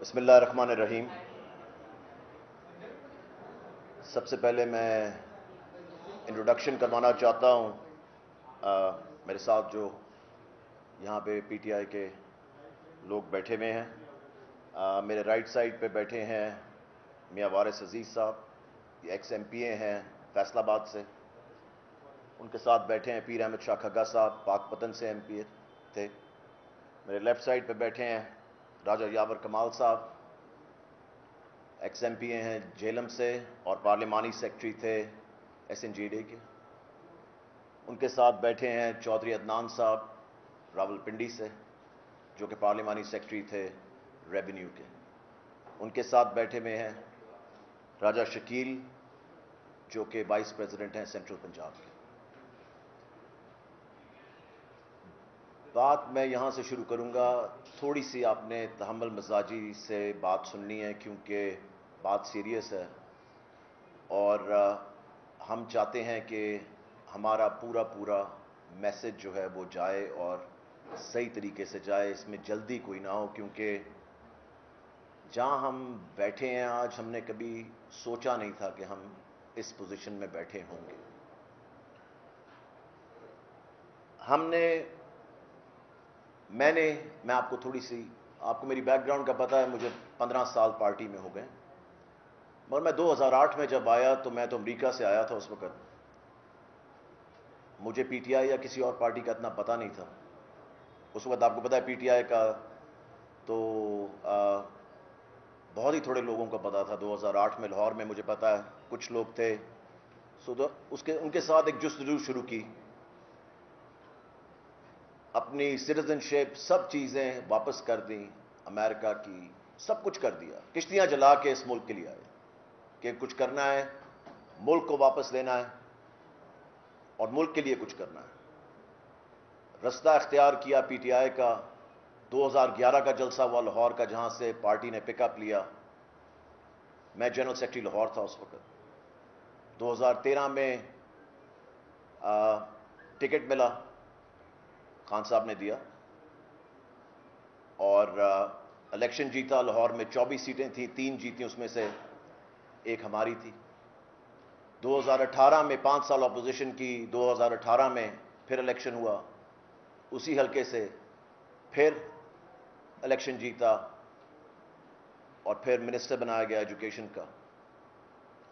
بسم اللہ الرحمن الرحیم۔ سب سے پہلے میں انٹروڈکشن کروانا چاہتا ہوں میرے ساتھ جو یہاں پہ پی ٹی آئی کے لوگ بیٹھے ہوئے ہیں۔ میرے رائٹ سائڈ پہ بیٹھے ہیں میاں وارث عزیز صاحب، یہ ایکس ایم پی اے ہیں فیصل آباد سے۔ ان کے ساتھ بیٹھے ہیں پیر احمد شاہ کھگا صاحب، پاک پتن سے ایم پی اے تھے۔ میرے لیفٹ سائڈ پہ بیٹھے ہیں راجہ یاور کمال صاحب، ایکس ایم پی اے ہیں جہلم سے اور پارلیمانی سیکرٹری تھے ایس این جی ڈی کے۔ ان کے ساتھ بیٹھے ہیں چودھری عدنان صاحب راول پنڈی سے، جو کہ پارلیمانی سیکرٹری تھے ریونیو کے۔ ان کے ساتھ بیٹھے ہوئے ہیں راجہ شکیل، جو کہ وائس پریزیڈنٹ ہیں سینٹرل پنجاب کے۔ بات میں یہاں سے شروع کروں گا۔ تھوڑی سی آپ نے تحمل مزاجی سے بات سننی ہے، کیونکہ بات سیریس ہے اور ہم چاہتے ہیں کہ ہمارا پورا میسج جو ہے وہ جائے اور صحیح طریقے سے جائے، اس میں جلدی کوئی نہ ہو، کیونکہ جہاں ہم بیٹھے ہیں آج، ہم نے کبھی سوچا نہیں تھا کہ ہم اس پوزیشن میں بیٹھے ہوں گے۔ میں آپ کو تھوڑی سی، آپ کو میری بیک گراؤنڈ کا پتہ ہے، مجھے 15 سال پارٹی میں ہو گئے، مگر میں 2008 میں جب آیا تو میں تو امریکہ سے آیا تھا۔ اس وقت مجھے پی ٹی آئی یا کسی اور پارٹی کا اتنا پتہ نہیں تھا۔ اس وقت آپ کو پتہ ہے پی ٹی آئی کا تو بہت ہی تھوڑے لوگوں کا پتہ تھا۔ 2008 میں لاہور میں مجھے پتہ ہے کچھ لوگ تھے، ان کے ساتھ ایک جستجو شروع کی، اپنی سٹیزن شپ سب چیزیں واپس کر دیں، امریکہ کی سب کچھ کر دیا، کشتیاں جلا کے اس ملک کے لیے آئے کہ کچھ کرنا ہے، ملک کو واپس لینا ہے اور ملک کے لیے کچھ کرنا ہے۔ رستہ اختیار کیا پی ٹی آئی کا۔ 2011 کا جلسہ ہوا لاہور کا، جہاں سے پارٹی نے پک اپ لیا۔ میں جنرل سیکرٹری لاہور تھا اس وقت۔ 2013 میں ٹکٹ ملا، خان صاحب نے دیا اور الیکشن جیتا۔ لاہور میں 24 سیٹیں تھیں، 3 جیتی، اس میں سے ایک ہماری تھی۔ 2018 میں 5 سال اپوزیشن کی، 2018 میں پھر الیکشن ہوا، اسی حلقے سے پھر الیکشن جیتا اور پھر منسٹر بنایا گیا ایجوکیشن کا۔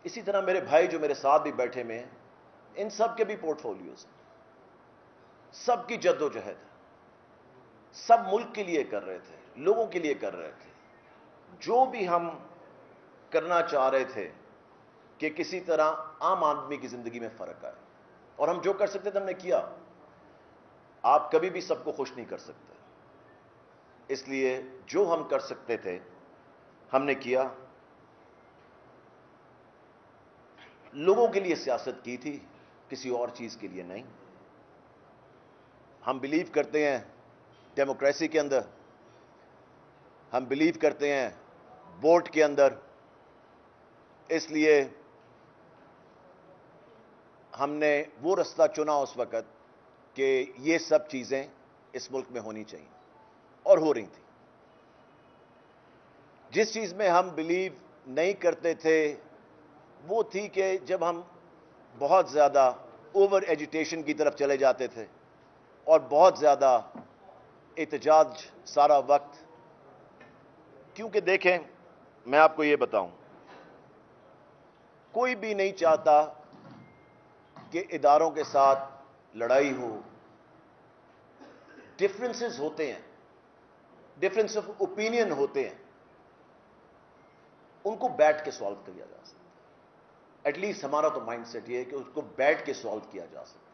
اسی طرح میرے بھائی جو میرے ساتھ بھی بیٹھے میں، ان سب کے بھی پورٹ فولیوز ہیں، سب کی جد و جہد ہے، سب ملک کے لیے کر رہے تھے، لوگوں کے لیے کر رہے تھے۔ جو بھی ہم کرنا چاہ رہے تھے کہ کسی طرح عام آدمی کی زندگی میں فرق آئے، اور ہم جو کر سکتے تھے ہم نے کیا۔ آپ کبھی بھی سب کو خوش نہیں کر سکتے، اس لیے جو ہم کر سکتے تھے ہم نے کیا۔ لوگوں کے لیے سیاست کی تھی، کسی اور چیز کے لیے نہیں۔ ہم بلیو کرتے ہیں ڈیموکریسی کے اندر، ہم بلیو کرتے ہیں ووٹ کے اندر، اس لیے ہم نے وہ رستہ چنا اس وقت کہ یہ سب چیزیں اس ملک میں ہونی چاہیے، اور ہو رہی تھیں۔ جس چیز میں ہم بلیو نہیں کرتے تھے وہ تھی کہ جب ہم بہت زیادہ اوور ایجیٹیشن کی طرف چلے جاتے تھے اور بہت زیادہ احتجاج سارا وقت، کیونکہ دیکھیں میں آپ کو یہ بتاؤں، کوئی بھی نہیں چاہتا کہ اداروں کے ساتھ لڑائی ہو۔ ڈفرینسز ہوتے ہیں، ڈفرینس آف اوپینین ہوتے ہیں، ان کو بیٹھ کے سالو کیا جا سکتا ہے۔ ایٹ لیسٹ ہمارا تو مائنڈ سیٹ یہ ہے کہ اس کو بیٹھ کے سالو کیا جا سکتا ہے۔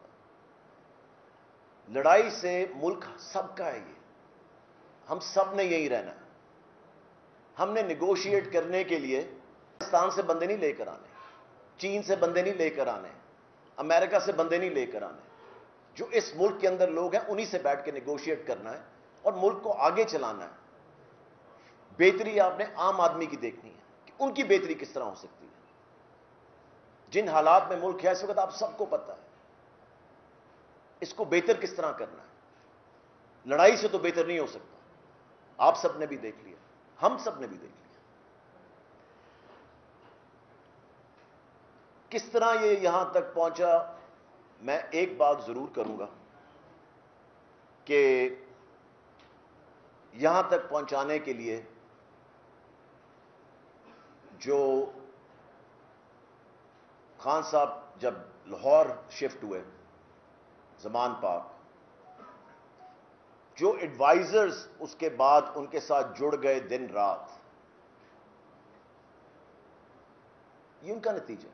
لڑائی سے ملک سب کا ہے، یہ ہم سب نے یہی رہنا ہے۔ ہم نے نیگوشیٹ کرنے کے لیے پاکستان سے بندے نہیں لے کر آنے، چین سے بندے نہیں لے کر آنے، امریکہ سے بندے نہیں لے کر آنے۔ جو اس ملک کے اندر لوگ ہیں انہی سے بیٹھ کے نیگوشیٹ کرنا ہے اور ملک کو آگے چلانا ہے۔ بہتری آپ نے عام آدمی کی دیکھنی ہے کہ ان کی بہتری کس طرح ہو سکتی ہے۔ جن حالات میں ملک ہے اس وقت آپ سب کو پتہ ہے، اس کو بہتر کس طرح کرنا ہے۔ لڑائی سے تو بہتر نہیں ہو سکتا، آپ سب نے بھی دیکھ لیا۔ ہم سب نے بھی دیکھ لیا کس طرح یہ یہاں تک پہنچا. میں ایک بات ضرور کروں گا کہ یہاں تک پہنچانے کے لیے جو خان صاحب جب لاہور شفٹ ہوئے زمان پاک, جو ایڈوائزرز اس کے بعد ان کے ساتھ جڑ گئے دن رات, یہ ان کا نتیجہ,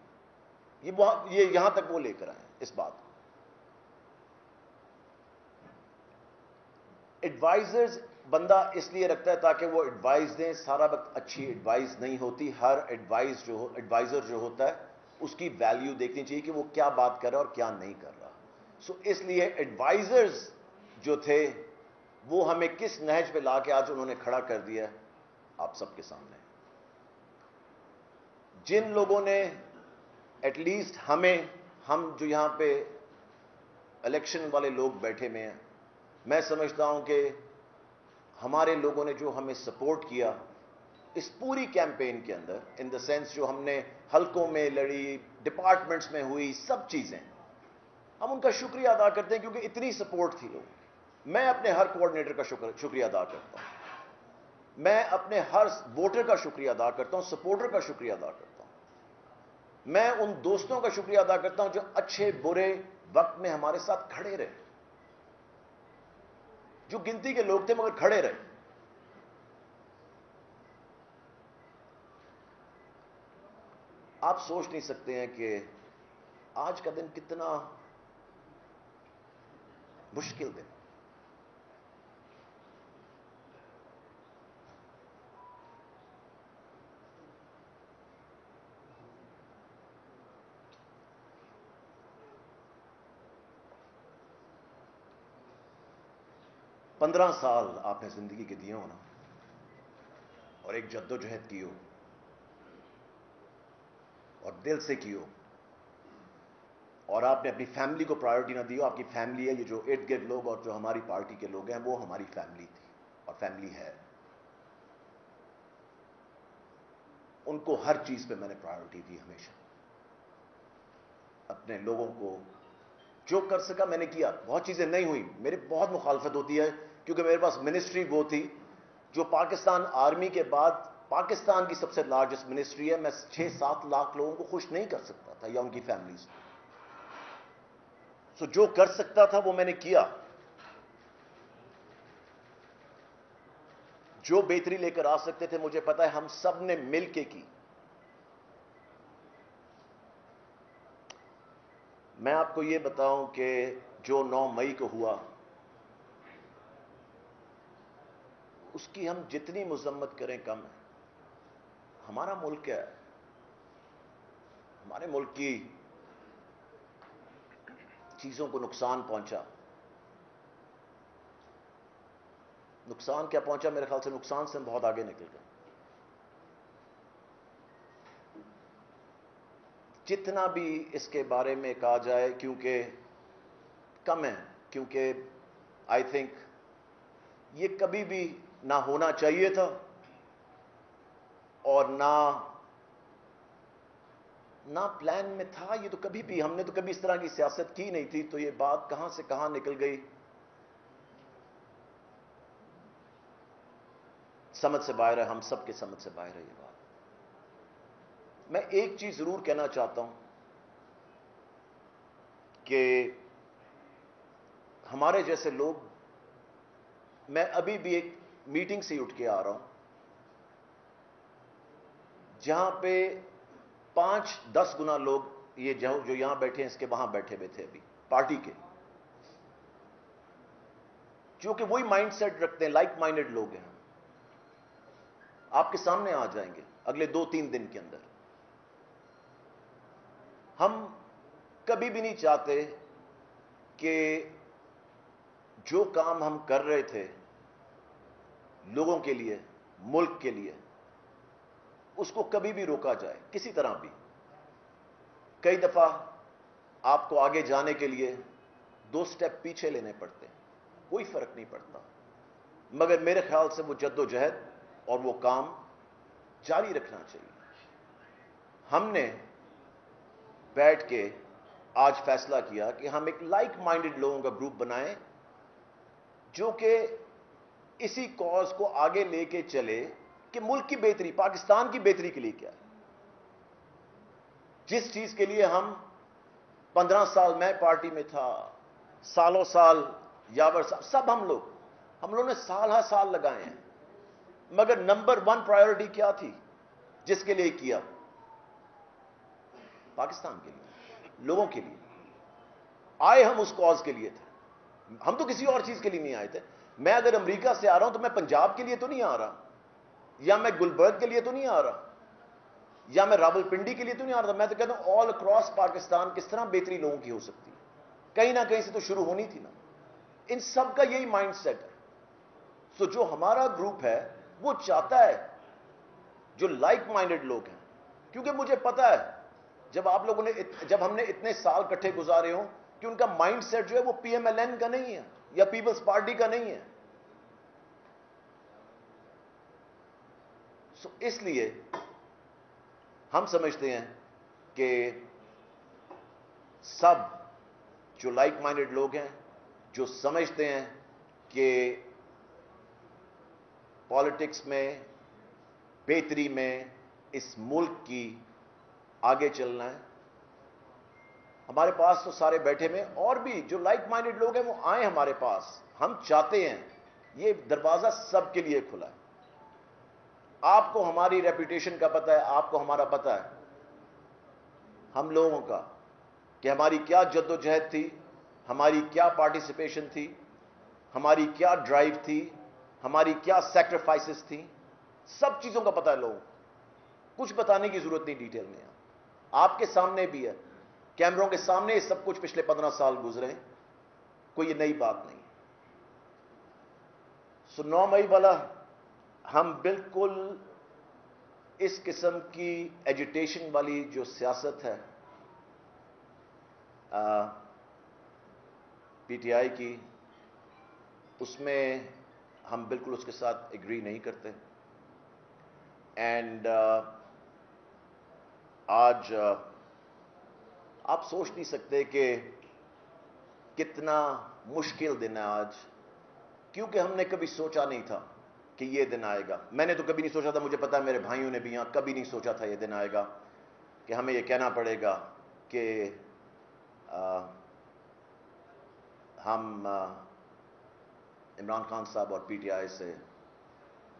یہ یہاں تک وہ لے کر آئے اس بات کو. ایڈوائزرز بندہ اس لیے رکھتا ہے تاکہ وہ ایڈوائز دیں. سارا وقت اچھی ایڈوائز نہیں ہوتی. ہر ایڈوائزر جو ہوتا ہے اس کی ویلیو دیکھنی چاہیے کہ وہ کیا بات کر رہا ہے اور کیا نہیں کر رہا. سو اس لیے ایڈوائزرز جو تھے وہ ہمیں کس نہج پہ لا کے آج انہوں نے کھڑا کر دیا آپ سب کے سامنے. جن لوگوں نے ایٹ لیسٹ ہم جو یہاں پہ الیکشن والے لوگ بیٹھے میں ہیں, میں سمجھتا ہوں کہ ہمارے لوگوں نے جو ہمیں سپورٹ کیا اس پوری کیمپین کے اندر, ان دا سینس جو ہم نے حلقوں میں لڑی, ڈپارٹمنٹس میں ہوئی, سب چیزیں, ہم ان کا شکریہ ادا کرتے ہیں کیونکہ اتنی سپورٹ تھی لوگ. میں اپنے ہر کوآرڈینیٹر کا شکریہ ادا کرتا ہوں. میں اپنے ہر ووٹر کا شکریہ ادا کرتا ہوں, سپورٹر کا شکریہ ادا کرتا ہوں. میں ان دوستوں کا شکریہ ادا کرتا ہوں جو اچھے برے وقت میں ہمارے ساتھ کھڑے رہے, جو گنتی کے لوگ تھے مگر کھڑے رہے. آپ سوچ نہیں سکتے ہیں کہ آج کا دن کتنا مشکل دن. پندرہ سال آپ نے زندگی کے دیے ہو نا, اور ایک جدوجہد کی ہو اور دل سے کی ہو, اور آپ نے اپنی فیملی کو پرائیورٹی نہ دی ہو. آپ کی فیملی ہے, یہ جو ارد گرد لوگ اور جو ہماری پارٹی کے لوگ ہیں وہ ہماری فیملی تھی اور فیملی ہے. ان کو ہر چیز پہ میں نے پرائیورٹی دی ہمیشہ. اپنے لوگوں کو جو کر سکا میں نے کیا. بہت چیزیں نہیں ہوئی, میری بہت مخالفت ہوتی ہے کیونکہ میرے پاس منسٹری وہ تھی جو پاکستان آرمی کے بعد پاکستان کی سب سے لارجسٹ منسٹری ہے. میں 6-7 لاکھ لوگوں کو خوش نہیں کر سکتا تھا یا ان کی فیملیز. سو جو کر سکتا تھا وہ میں نے کیا. جو بہتری لے کر آ سکتے تھے مجھے پتا ہے ہم سب نے مل کے کی. میں آپ کو یہ بتاؤں کہ جو 9 مئی کو ہوا اس کی ہم جتنی مذمت کریں کم ہے. ہمارا ملک ہے, ہمارے ملک کی چیزوں کو نقصان پہنچا. نقصان کیا پہنچا؟ میرے خیال سے نقصان سے ہم بہت آگے نکل گئے. جتنا بھی اس کے بارے میں کہا جائے کیونکہ کم ہے, کیونکہ آئی تھنک یہ کبھی بھی نہ ہونا چاہیے تھا اور نہ پلان میں تھا. یہ تو کبھی بھی ہم نے تو کبھی اس طرح کی سیاست کی نہیں تھی. تو یہ بات کہاں سے کہاں نکل گئی, سمجھ سے باہر ہے. ہم سب کے سمجھ سے باہر ہے یہ بات. میں ایک چیز ضرور کہنا چاہتا ہوں کہ ہمارے جیسے لوگ, میں ابھی بھی ایک میٹنگ سے اٹھ کے آ رہا ہوں جہاں پہ 5-10 گنا لوگ یہ جو یہاں بیٹھے ہیں اس کے وہاں بیٹھے ہوئے تھے ابھی پارٹی کے, جو کہ وہی مائنڈ سیٹ رکھتے ہیں, لائک مائنڈڈ لوگ ہیں. آپ کے سامنے آ جائیں گے اگلے 2-3 دن کے اندر. ہم کبھی بھی نہیں چاہتے کہ جو کام ہم کر رہے تھے لوگوں کے لیے, ملک کے لیے, اس کو کبھی بھی روکا جائے کسی طرح بھی. کئی دفعہ آپ کو آگے جانے کے لیے 2 سٹیپ پیچھے لینے پڑتے ہیں, کوئی فرق نہیں پڑتا, مگر میرے خیال سے وہ جد و جہد اور وہ کام جاری رکھنا چاہیے. ہم نے بیٹھ کے آج فیصلہ کیا کہ ہم ایک لائک مائنڈڈ لوگوں کا گروپ بنائیں جو کہ اسی کاز کو آگے لے کے چلے کہ ملک کی بہتری, پاکستان کی بہتری کے لیے کیا ہے. جس چیز کے لیے ہم 15 سال میں پارٹی میں تھا, سالوں سال یاور صاحب, سب ہم لوگوں نے سال ہر سال لگائے ہیں, مگر نمبر 1 پرائیورٹی کیا تھی جس کے لیے کیا؟ پاکستان کے لیے, لوگوں کے لیے. آئے ہم اس کاز کے لیے تھے, ہم تو کسی اور چیز کے لیے نہیں آئے تھے. میں اگر امریکہ سے آ رہا ہوں تو میں پنجاب کے لیے تو نہیں آ رہا, یا میں گلبرگ کے لیے تو نہیں آ رہا, یا میں راول پنڈی کے لیے تو نہیں آ رہا. میں تو کہتا ہوں آل اکراس پاکستان کس طرح بہتری لوگوں کی ہو سکتی ہے, کہیں نہ کہیں سے تو شروع ہونی تھی نا. ان سب کا یہی مائنڈ سیٹ ہے. سو جو ہمارا گروپ ہے وہ چاہتا ہے جو لائک مائنڈڈ لوگ ہیں, کیونکہ مجھے پتا ہے جب ہم نے اتنے سال کٹھے گزارے ہوں کہ ان کا مائنڈ سیٹ جو ہے وہ پی ایم ایل این کا نہیں ہے یا پیپلز پارٹی کا نہیں ہے. سو اس لیے ہم سمجھتے ہیں کہ سب جو لائک مائنڈڈ لوگ ہیں, جو سمجھتے ہیں کہ پالیٹکس میں, بہتری میں, اس ملک کی آگے چلنا ہے. ہمارے پاس تو سارے بیٹھے میں, اور بھی جو لائک مائنڈڈ لوگ ہیں وہ آئیں ہمارے پاس. ہم چاہتے ہیں, یہ دروازہ سب کے لیے کھلا ہے. آپ کو ہماری ریپوٹیشن کا پتہ ہے, آپ کو ہمارا پتہ ہے, ہم لوگوں کا, کہ ہماری کیا جد و جہد تھی, ہماری کیا پارٹیسپیشن تھی, ہماری کیا ڈرائیو تھی, ہماری کیا سیکریفائسز تھیں. سب چیزوں کا پتہ ہے لوگوں کو, کچھ بتانے کی ضرورت نہیں ڈیٹیل میں. آپ کے سامنے بھی ہے, کیمروں کے سامنے سب کچھ پچھلے 15 سال گزرے ہیں, کوئی یہ نئی بات نہیں. سو 9 مئی والا ہم بالکل اس قسم کی ایجیٹیشن والی جو سیاست ہے پی ٹی آئی کی, اس میں ہم بالکل اس کے ساتھ ایگری نہیں کرتے. اینڈ آج آپ سوچ نہیں سکتے کہ کتنا مشکل دن ہے آج, کیونکہ ہم نے کبھی سوچا نہیں تھا کہ یہ دن آئے گا. میں نے تو کبھی نہیں سوچا تھا, مجھے پتا ہے میرے بھائیوں نے بھی یہاں کبھی نہیں سوچا تھا یہ دن آئے گا کہ ہمیں یہ کہنا پڑے گا کہ ہم عمران خان صاحب اور پی ٹی آئی سے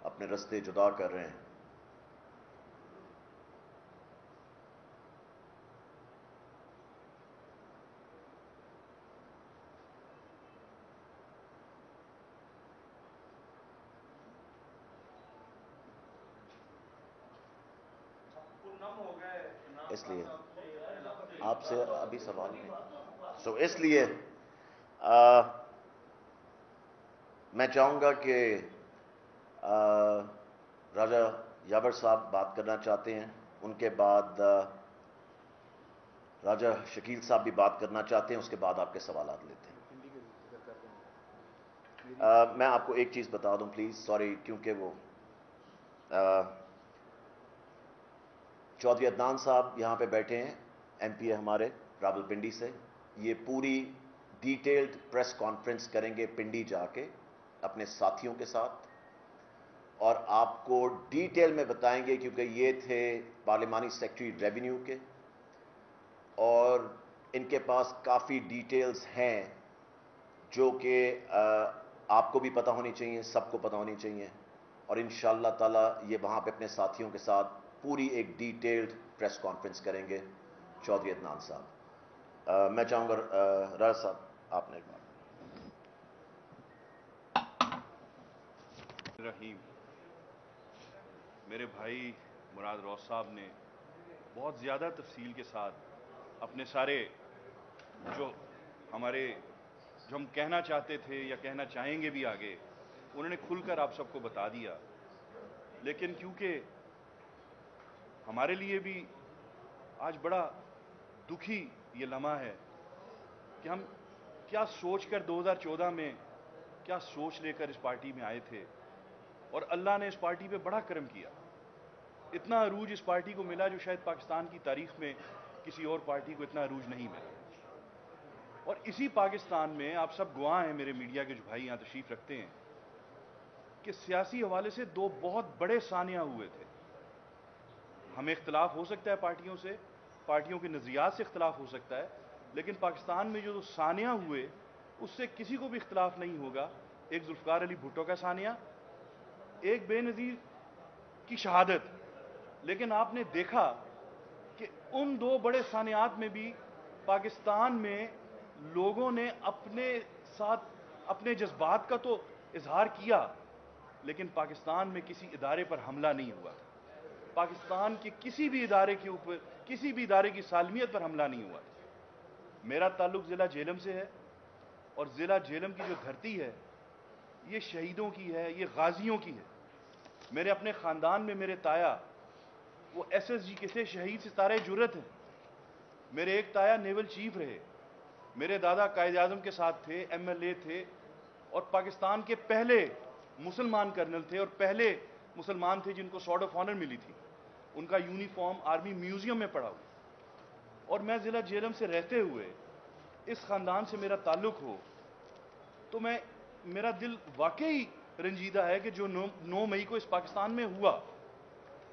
اپنے رستے جدا کر رہے ہیں. اس لیے آپ سے ابھی سوال نہیں. سو اس لیے میں چاہوں گا کہ راجہ یاور صاحب بات کرنا چاہتے ہیں, ان کے بعد راجہ شکیل صاحب بھی بات کرنا چاہتے ہیں, اس کے بعد آپ کے سوالات لیتے ہیں. میں آپ کو ایک چیز بتا دوں پلیز, سوری, کیونکہ وہ چودھری عدنان صاحب یہاں پہ بیٹھے ہیں, ایم پی ہے ہمارے راول پنڈی سے. یہ پوری ڈیٹیلڈ پریس کانفرنس کریں گے پنڈی جا کے اپنے ساتھیوں کے ساتھ, اور آپ کو ڈیٹیل میں بتائیں گے, کیونکہ یہ تھے پارلیمانی سیکرٹری ریونیو کے, اور ان کے پاس کافی ڈیٹیلز ہیں جو کہ آپ کو بھی پتہ ہونی چاہیے, سب کو پتہ ہونی چاہیے. اور انشاءاللہ تعالی یہ وہاں پہ اپنے ساتھیوں کے ساتھ پوری ایک ڈیٹیلڈ پریس کانفرنس کریں گے چودھری عدنان صاحب. میں چاہوں گا راجہ صاحب آپ نے ایک بات. رحیم, میرے بھائی مراد روز صاحب نے بہت زیادہ تفصیل کے ساتھ اپنے سارے جو ہم کہنا چاہتے تھے یا کہنا چاہیں گے بھی آگے, انہوں نے کھل کر آپ سب کو بتا دیا. لیکن کیونکہ ہمارے لیے بھی آج بڑا دکھی یہ لمحہ ہے کہ ہم کیا سوچ کر 2014 میں کیا سوچ لے کر اس پارٹی میں آئے تھے, اور اللہ نے اس پارٹی پہ بڑا کرم کیا. اتنا عروج اس پارٹی کو ملا جو شاید پاکستان کی تاریخ میں کسی اور پارٹی کو اتنا عروج نہیں ملا. اور اسی پاکستان میں آپ سب گواہ ہیں، میرے میڈیا کے جو بھائی یہاں تشریف رکھتے ہیں، کہ سیاسی حوالے سے دو بہت بڑے سانحہ ہوئے تھے. ہمیں اختلاف ہو سکتا ہے پارٹیوں سے، پارٹیوں کے نظریات سے اختلاف ہو سکتا ہے، لیکن پاکستان میں جو سانحہ ہوئے اس سے کسی کو بھی اختلاف نہیں ہوگا. ایک ذوالفقار علی بھٹو کا سانحہ، ایک بے نظیر کی شہادت. لیکن آپ نے دیکھا کہ ان دو بڑے سانحات میں بھی پاکستان میں لوگوں نے اپنے ساتھ اپنے جذبات کا تو اظہار کیا، لیکن پاکستان میں کسی ادارے پر حملہ نہیں ہوا. پاکستان کے کسی بھی ادارے کے اوپر، کسی بھی ادارے کی سالمیت پر حملہ نہیں ہوا. میرا تعلق ضلع جہلم سے ہے، اور ضلع جہلم کی جو دھرتی ہے یہ شہیدوں کی ہے، یہ غازیوں کی ہے. میرے اپنے خاندان میں میرے تایا وہ ایس ایس جی کے تھے، شہید ستارہ جرت ہیں. میرے ایک تایا نیول چیف رہے، میرے دادا قائد اعظم کے ساتھ تھے، ایم ایل اے تھے، اور پاکستان کے پہلے مسلمان کرنل تھے، اور پہلے مسلمان تھے جن کو سارڈ آف آنر ملی تھی. ان کا یونیفارم آرمی میوزیم میں پڑا ہوا. اور میں ضلع جہلم سے رہتے ہوئے اس خاندان سے میرا تعلق ہو تو میرا دل واقعی رنجیدہ ہے کہ جو 9 مئی کو اس پاکستان میں ہوا،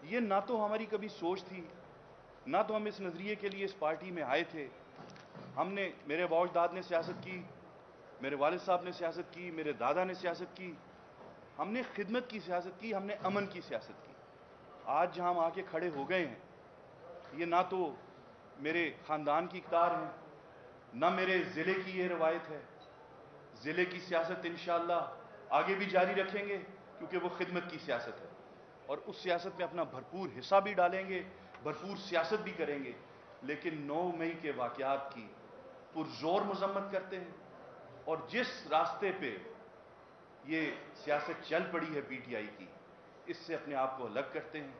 یہ نہ تو ہماری کبھی سوچ تھی، نہ تو ہم اس نظریے کے لیے اس پارٹی میں آئے تھے. میرے باؤ اجداد نے سیاست کی، میرے والد صاحب نے سیاست کی، میرے دادا نے سیاست کی. ہم نے خدمت کی سیاست کی، ہم نے امن کی سیاست کی. آج جہاں ہم آ کے کھڑے ہو گئے ہیں، یہ نہ تو میرے خاندان کی اقدار ہے، نہ میرے ضلع کی یہ روایت ہے. ضلع کی سیاست انشاءاللہ آگے بھی جاری رکھیں گے، کیونکہ وہ خدمت کی سیاست ہے، اور اس سیاست میں اپنا بھرپور حصہ بھی ڈالیں گے، بھرپور سیاست بھی کریں گے. لیکن 9 مئی کے واقعات کی پرزور مذمت کرتے ہیں، اور جس راستے پہ یہ سیاست چل پڑی ہے پی ٹی آئی کی، اس سے اپنے آپ کو الگ کرتے ہیں.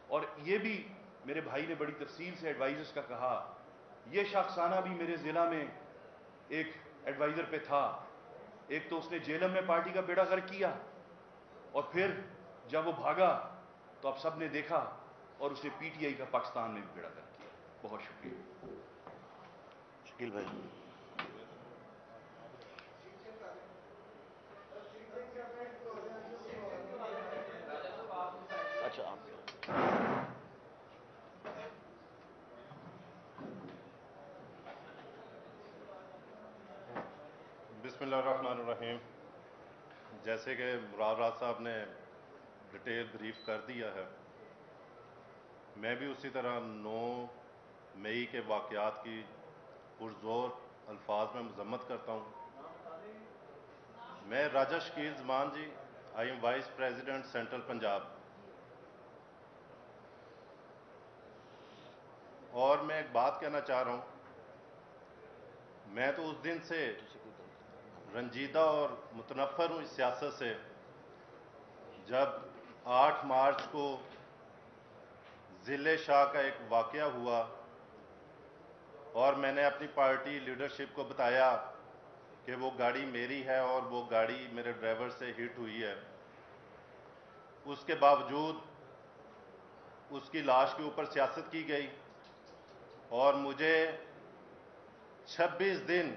اور یہ بھی میرے بھائی نے بڑی تفصیل سے ایڈوائزرز کا کہا، یہ شخصانہ بھی میرے ضلع میں ایک ایڈوائزر پہ تھا. ایک تو اس نے جہلم میں پارٹی کا بیڑا غرق کیا، اور پھر جب وہ بھاگا تو آپ سب نے دیکھا، اور اس نے پی ٹی آئی کا پاکستان میں بھی بیڑا غرق کیا. بہت شکریہ. شکیل بھائی. اچھا آپ بسم اللہ الرحمن الرحیم. جیسے کہ مراد راز صاحب نے ڈیٹیل بریف کر دیا ہے، میں بھی اسی طرح 9 مئی کے واقعات کی پرزور الفاظ میں مذمت کرتا ہوں. میں Raja Shakeel Zaman ji, I am vice president central Punjab. اور میں ایک بات کہنا چاہ رہا ہوں، میں تو اس دن سے رنجیدہ اور متنفر ہوں اس سیاست سے جب 8 مارچ کو ضلع شاہ کا ایک واقعہ ہوا، اور میں نے اپنی پارٹی لیڈرشپ کو بتایا کہ وہ گاڑی میری ہے اور وہ گاڑی میرے ڈرائیور سے ہٹ ہوئی ہے. اس کے باوجود اس کی لاش کے اوپر سیاست کی گئی، اور مجھے 26 دن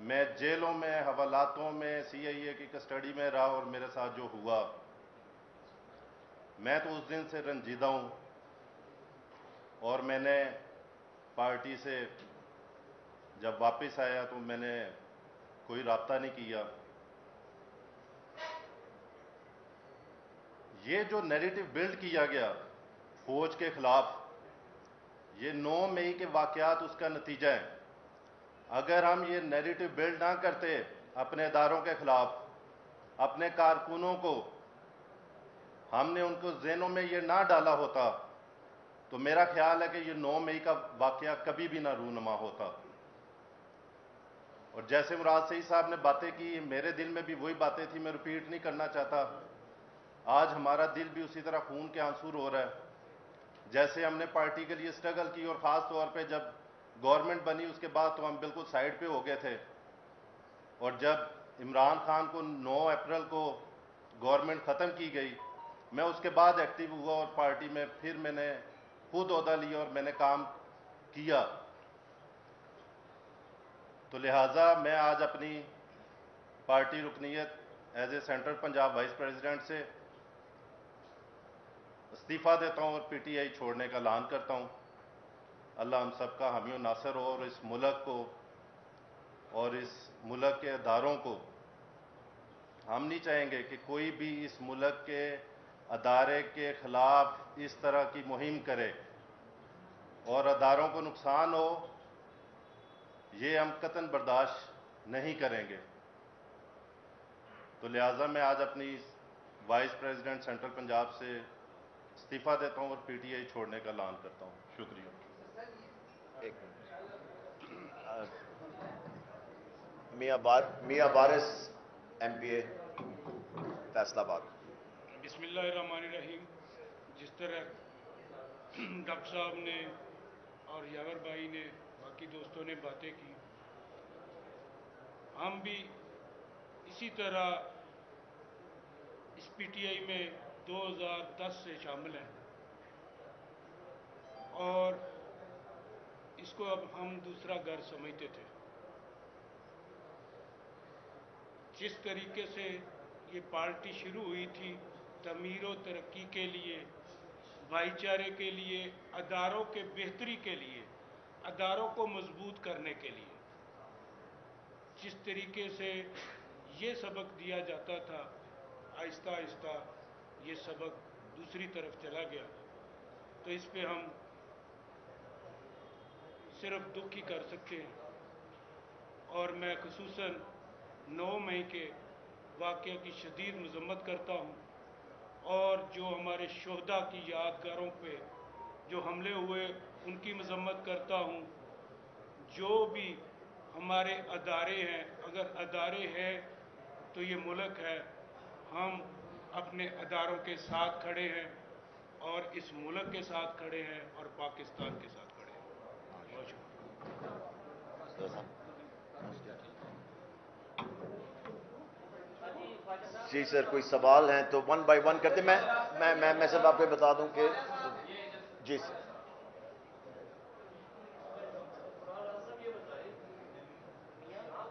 میں جیلوں میں، حوالاتوں میں، سی آئی اے کی کسٹڈی میں رہا، اور میرے ساتھ جو ہوا، میں تو اس دن سے رنجیدہ ہوں. اور میں نے پارٹی سے جب واپس آیا تو میں نے کوئی رابطہ نہیں کیا. یہ جو نیریٹو بلڈ کیا گیا فوج کے خلاف، یہ 9 مئی کے واقعات اس کا نتیجہ ہے. اگر ہم یہ نیریٹو بلڈ نہ کرتے اپنے اداروں کے خلاف، اپنے کارکنوں کو، ہم نے ان کو ذہنوں میں یہ نہ ڈالا ہوتا، تو میرا خیال ہے کہ یہ 9 مئی کا واقعہ کبھی بھی نہ رونما ہوتا. اور جیسے مراد سعید صاحب نے باتیں کی، میرے دل میں بھی وہی باتیں تھیں، میں ریپیٹ نہیں کرنا چاہتا. آج ہمارا دل بھی اسی طرح خون کے آنسو رو رہا ہے. جیسے ہم نے پارٹی کے لیے سٹرگل کی، اور خاص طور پہ جب گورنمنٹ بنی اس کے بعد تو ہم بالکل سائیڈ پہ ہو گئے تھے. اور جب عمران خان کو 9 اپریل کو گورنمنٹ ختم کی گئی، میں اس کے بعد ایکٹیو ہوا اور پارٹی میں پھر میں نے خود عہدہ لیا اور میں نے کام کیا. تو لہٰذا میں آج اپنی پارٹی رکنیت as a central Punjab vice president سے استعفیٰ دیتا ہوں اور پی ٹی آئی چھوڑنے کا اعلان کرتا ہوں. اللہ ہم سب کا حامی و ناصر ہو اور اس ملک کو اور اس ملک کے اداروں کو، ہم نہیں چاہیں گے کہ کوئی بھی اس ملک کے ادارے کے خلاف اس طرح کی مہم کرے اور اداروں کو نقصان ہو، یہ ہم قطعاً برداشت نہیں کریں گے. تو لہٰذا میں آج اپنی وائس پریزیڈنٹ سینٹرل پنجاب سے استعفیٰ دیتا ہوں اور پی ٹی آئی چھوڑنے کا اعلان کرتا ہوں. شکریہ. میاں وارث ایم پی اے فیصل آباد. بسم اللہ الرحمن الرحیم. جس طرح ڈاکٹر صاحب نے اور یاور بھائی نے باقی دوستوں نے باتیں کی، ہم بھی اسی طرح اس پی ٹی آئی میں 2010 سے شامل ہیں اور اس کو اب ہم دوسرا گھر سمجھتے تھے. جس طریقے سے یہ پارٹی شروع ہوئی تھی تعمیر و ترقی کے لیے، بھائی چارے کے لیے، اداروں کے بہتری کے لیے، اداروں کو مضبوط کرنے کے لیے، جس طریقے سے یہ سبق دیا جاتا تھا، آہستہ آہستہ یہ سبق دوسری طرف چلا گیا. تو اس پہ ہم صرف دکھ ہی کر سکتے ہیں. اور میں خصوصاً 9 مئی کے واقعہ کی شدید مذمت کرتا ہوں اور جو ہمارے شہداء کی یادگاروں پہ جو حملے ہوئے ان کی مذمت کرتا ہوں. جو بھی ہمارے ادارے ہیں، اگر ادارے ہیں تو یہ ملک ہے. ہم اپنے اداروں کے ساتھ کھڑے ہیں اور اس ملک کے ساتھ کھڑے ہیں اور پاکستان کے ساتھ کھڑے ہیں. بہت شکریہ. جی سر، کوئی سوال ہیں تو 1 بائی 1 کرتے. میں سب آپ کو بتا دوں کہ جی سر.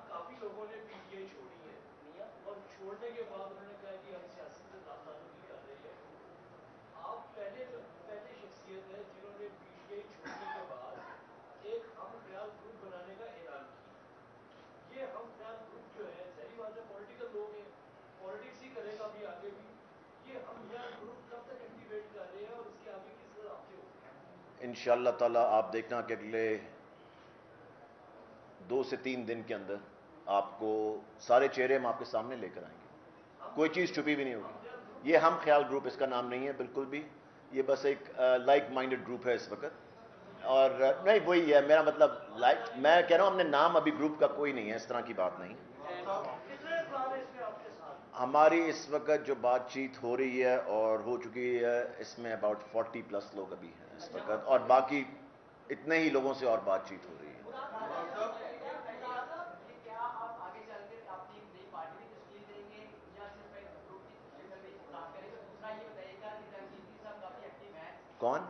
کافی لوگوں نے پی ٹی آئی چھوڑی ہے اور چھوڑنے کے بعد انہوں نے کہا کہ ہم سیاست سے تعلق نہیں کر رہے ہیں. آپ پہلے شخصیت ہے جنہوں نے پی ٹی آئی چھوڑنے کے بعد ایک ہم خیال گروپ بنانے کا اعلان کیا. یہ ہم خیال گروپ جو ہے ظاہری بات ہے پولیٹیکل لوگ ہیں، پالیٹکس ہی کرے گا ابھی آگے بھی. یہ ہم خیال گروپ کب تک ایکٹیویٹ کر رہے ہیں اور اس کے آگے کس طرح آپ کے ہوتے ہیں؟ انشاءاللہ تعالیٰ آپ دیکھنا کہ اگلے 2 سے 3 دن کے اندر آپ کو سارے چہرے ہم آپ کے سامنے لے کر آئیں گے. کوئی چیز چھپی بھی نہیں ہوگی. یہ ہم خیال گروپ اس کا نام نہیں ہے بالکل بھی. یہ بس ایک لائک مائنڈڈ گروپ ہے اس وقت. اور نہیں وہی ہے میرا مطلب، میں کہہ رہا ہوں ہم نے نام ابھی گروپ کا کوئی نہیں ہے، اس طرح کی بات نہیں. ہماری اس وقت جو بات چیت ہو رہی ہے اور ہو چکی ہے اس میں اباؤٹ 40+ لوگ ابھی ہیں اس وقت، اور باقی اتنے ہی لوگوں سے اور بات چیت ہو رہی ہے. کون؟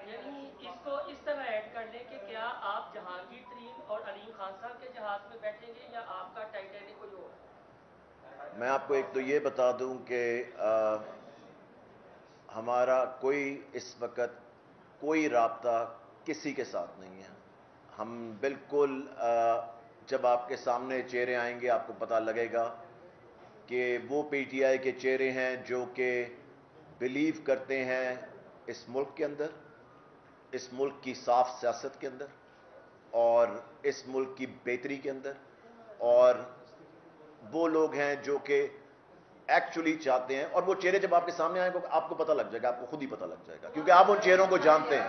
یعنی اس کو اس طرح ایڈ کر لیں کہ کیا آپ جہانگیر ترین اور علیم خان صاحب کے جہاز میں بیٹھیں گے یا آپ کا ٹائٹینک کوئی اور؟ میں آپ کو ایک تو یہ بتا دوں کہ ہمارا کوئی اس وقت کوئی رابطہ کسی کے ساتھ نہیں ہے. ہم بالکل جب آپ کے سامنے چہرے آئیں گے آپ کو پتہ لگے گا کہ وہ پی ٹی آئی کے چہرے ہیں جو کہ بلیو کرتے ہیں اس ملک کے اندر، اس ملک کی صاف سیاست کے اندر اور اس ملک کی بہتری کے اندر. اور وہ لوگ ہیں جو کہ ایکچولی چاہتے ہیں، اور وہ چہرے جب آپ کے سامنے آئیں گے آپ کو پتہ لگ جائے گا، آپ کو خود ہی پتہ لگ جائے گا کیونکہ آپ ان چہروں کو جانتے ہیں.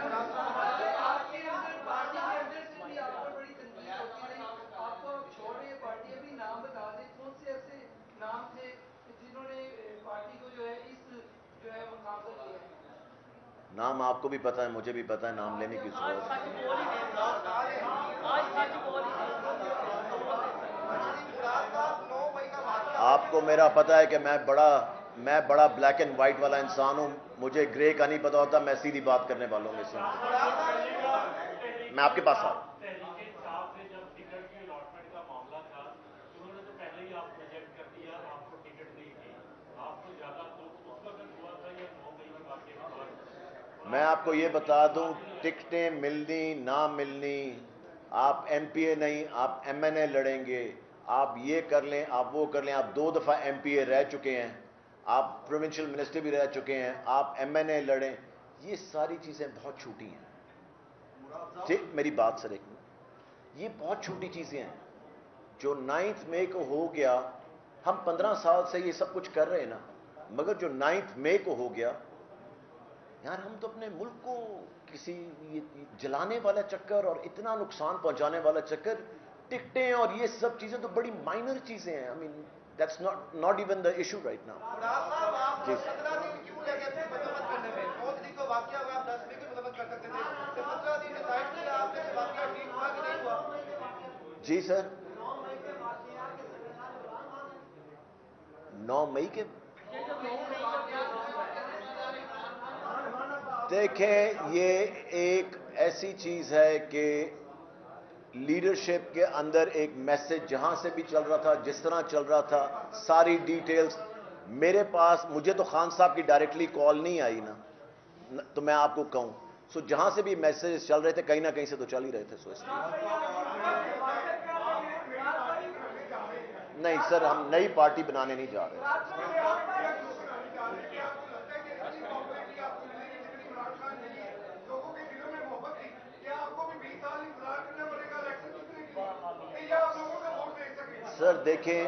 نام آپ کو بھی پتہ ہے، مجھے بھی پتہ ہے، نام لینے کی ضرورت ہے. آپ کو میرا پتا ہے کہ میں بڑا بلیک اینڈ وائٹ والا انسان ہوں. مجھے گرے کا نہیں پتا ہوتا. میں سیدھی بات کرنے والوں میں سے میں آپ کے پاس آؤں. میں آپ کو یہ بتا دوں, ٹکٹیں ملنی نہ ملنی, آپ ایم پی اے نہیں, آپ ایم این اے لڑیں گے, آپ یہ کر لیں, آپ وہ کر لیں. آپ 2 دفعہ ایم پی اے رہ چکے ہیں, آپ پروونشل منسٹر بھی رہ چکے ہیں, آپ ایم این اے لڑیں. یہ ساری چیزیں بہت چھوٹی ہیں. ٹھیک, میری بات سر ایک منٹ, یہ بہت چھوٹی چیزیں ہیں. جو 9 مئی کو ہو گیا, ہم 15 سال سے یہ سب کچھ کر رہے ہیں نا, مگر جو 9 مئی کو ہو گیا, یار ہم تو اپنے ملک کو کسی جلانے والا چکر اور اتنا نقصان پہنچانے والا چکر, ٹکٹیں اور یہ سب چیزیں تو بڑی مائنر چیزیں ہیں. I mean that's not even the issue right now. جی جی سر, 9 مئی کے دیکھیں, یہ ایک ایسی چیز ہے کہ لیڈرشپ کے اندر ایک میسج جہاں سے بھی چل رہا تھا, جس طرح چل رہا تھا, ساری ڈیٹیلز میرے پاس, مجھے تو خان صاحب کی ڈائریکٹلی کال نہیں آئی نا, تو میں آپ کو کہوں. سو جہاں سے بھی میسج چل رہے تھے کہیں نہ کہیں سے تو چل ہی رہے تھے. سو اس نہیں سر, ہم نئی پارٹی بنانے نہیں جا رہے. سر دیکھیں,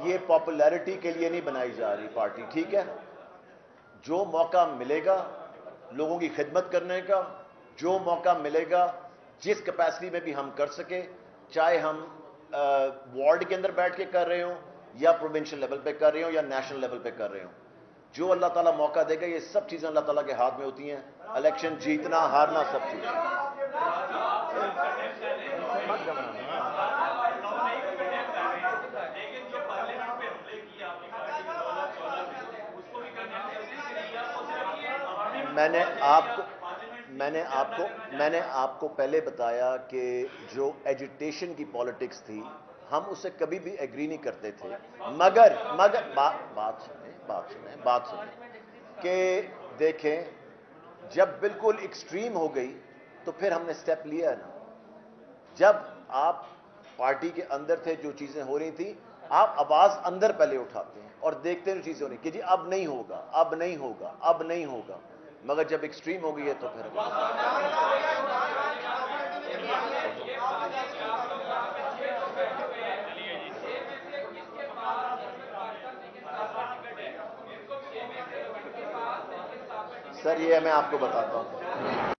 یہ پاپولیرٹی کے لیے نہیں بنائی جا رہی پارٹی, ٹھیک ہے. جو موقع ملے گا لوگوں کی خدمت کرنے کا, جو موقع ملے گا جس کیپیسٹی میں بھی ہم کر سکے, چاہے ہم وارڈ کے اندر بیٹھ کے کر رہے ہوں یا پروونشل لیول پہ کر رہے ہوں یا نیشنل لیول پہ کر رہے ہوں, جو اللہ تعالیٰ موقع دے گا. یہ سب چیزیں اللہ تعالیٰ کے ہاتھ میں ہوتی ہیں. الیکشن جیتنا ہارنا سب چیزیں. میں نے آپ کو پہلے بتایا کہ جو ایجوٹیشن کی پالیٹکس تھی, ہم اسے کبھی بھی ایگری نہیں کرتے تھے, مگر بات سنیں کہ دیکھیں, جب بالکل ایکسٹریم ہو گئی تو پھر ہم نے سٹیپ لیا ہے نا. جب آپ پارٹی کے اندر تھے, جو چیزیں ہو رہی تھیں, آپ آواز اندر پہلے اٹھاتے ہیں اور دیکھتے ہیں چیزیں ہو رہی کہ جی اب نہیں ہوگا, اب نہیں ہوگا, اب نہیں ہوگا. مگر جب ایکسٹریم ہو گئی ہے تو پھر سر, یہ میں آپ کو بتاتا ہوں.